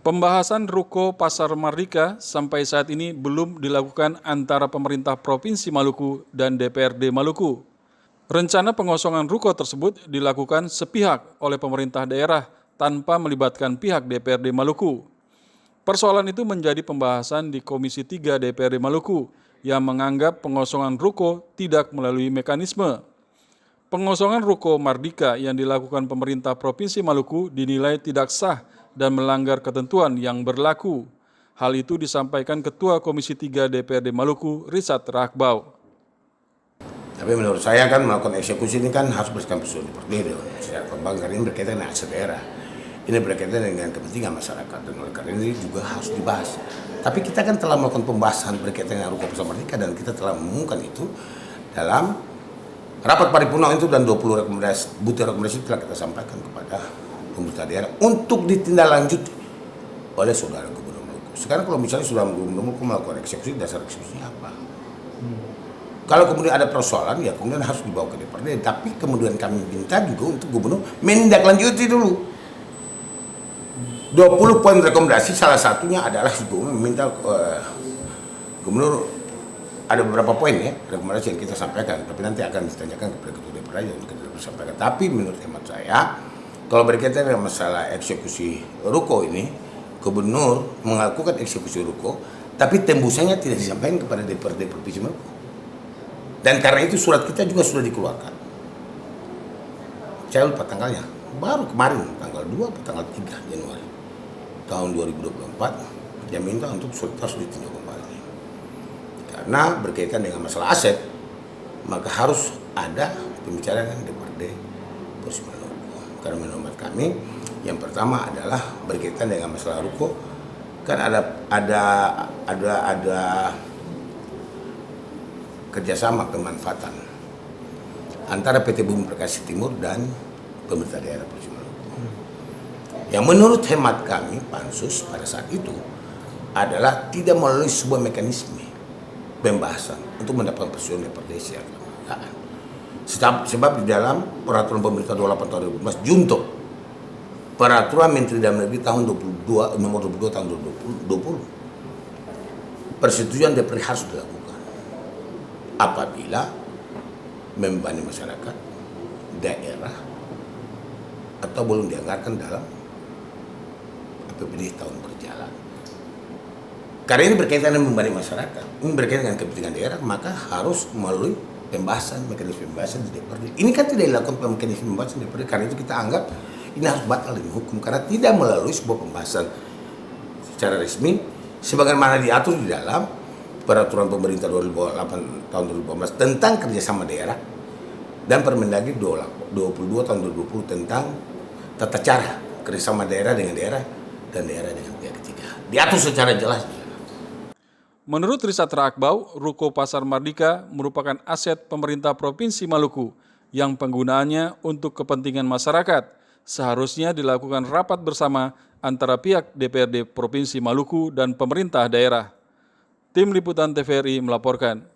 Pembahasan Ruko Pasar Mardika sampai saat ini belum dilakukan antara pemerintah Provinsi Maluku dan DPRD Maluku. Rencana pengosongan ruko tersebut dilakukan sepihak oleh pemerintah daerah tanpa melibatkan pihak DPRD Maluku. Persoalan itu menjadi pembahasan di Komisi 3 DPRD Maluku yang menganggap pengosongan ruko tidak melalui mekanisme. Pengosongan ruko Mardika yang dilakukan pemerintah Provinsi Maluku dinilai tidak sah dan melanggar ketentuan yang berlaku. Hal itu disampaikan Ketua Komisi 3 DPRD Maluku, Richard Rakbau. Tapi menurut saya kan melakukan eksekusi ini kan harus berdasarkan persoalan DPRD secara kembang, karena ini berkaitan dengan aset daerah. Ini berkaitan dengan kepentingan masyarakat dan oleh karena ini juga harus dibahas. Tapi kita kan telah melakukan pembahasan berkaitan dengan Ruko Pasar Mardika dan kita telah mengumumkan itu dalam rapat paripurna itu dan 20 rekomendasi, butir rekomendasi telah kita sampaikan kepada pemerintah daerah untuk ditindaklanjuti oleh saudara Gubernur Maluku. Sekarang kalau misalnya saudara Gubernur Maluku melakukan eksekusi, dasar eksekusinya apa? Kalau kemudian ada persoalan, ya kemudian harus dibawa ke DPRD. Tapi kemudian kami minta juga untuk Gubernur menindaklanjuti dulu. 20 poin rekomendasi, salah satunya adalah Gubernur meminta Gubernur ada beberapa poin ya rekomendasi yang kita sampaikan, tapi nanti akan ditanyakan kepada Ketua DPRD untuk kita sampaikan. Tapi menurut hemat saya, kalau berkaitan dengan masalah eksekusi ruko ini, Gubernur melakukan eksekusi ruko, tapi tembusannya tidak disampaikan kepada DPRD Provinsi Maluku. Dan karena itu surat kita juga sudah dikeluarkan. Saya lupa tanggalnya, baru kemarin tanggal 2 atau tanggal 3 Januari tahun 2024, dia minta untuk surat harus ditinjau kembali. Karena berkaitan dengan masalah aset, maka harus ada pembicaraan dengan DPRD Provinsi Maluku. Karena menurut kami, yang pertama adalah berkaitan dengan masalah ruko, kan ada kerjasama pemanfaatan antara PT Bumi Perkasa Timur dan pemerintah daerah Provinsi Maluku. Yang menurut hemat kami, Pansus pada saat itu adalah tidak melalui sebuah mekanisme pembahasan untuk mendapatkan persetujuan DPRD secara kelembagaan. Sebab di dalam peraturan pemerintah 28 tahun 2015 junto peraturan Menteri Dalam Negeri tahun 22 nomor 22 tahun 2020 persetujuan DPRD harus dilakukan apabila membebani masyarakat, daerah atau belum dianggarkan dalam APBD tahun berjalan. Karena ini berkaitan dengan membebani masyarakat, ini berkaitan dengan kepentingan daerah, maka harus melalui pembahasan, mekanisme pembahasan di DPRD. Ini kan tidak dilakukan mekanisme pembahasan di DPRD, karena itu kita anggap ini harus batal demi hukum, karena tidak melalui sebuah pembahasan secara resmi, sebagaimana diatur di dalam peraturan pemerintah 2008 tahun 2018 tentang kerjasama daerah dan Permendagri 22 tahun 2020 tentang tata cara kerjasama daerah dengan daerah dan daerah dengan pihak ketiga. Diatur secara jelas. Menurut Richard Rakbau, Ruko Pasar Mardika merupakan aset pemerintah Provinsi Maluku yang penggunaannya untuk kepentingan masyarakat. Seharusnya dilakukan rapat bersama antara pihak DPRD Provinsi Maluku dan pemerintah daerah. Tim Liputan TVRI melaporkan.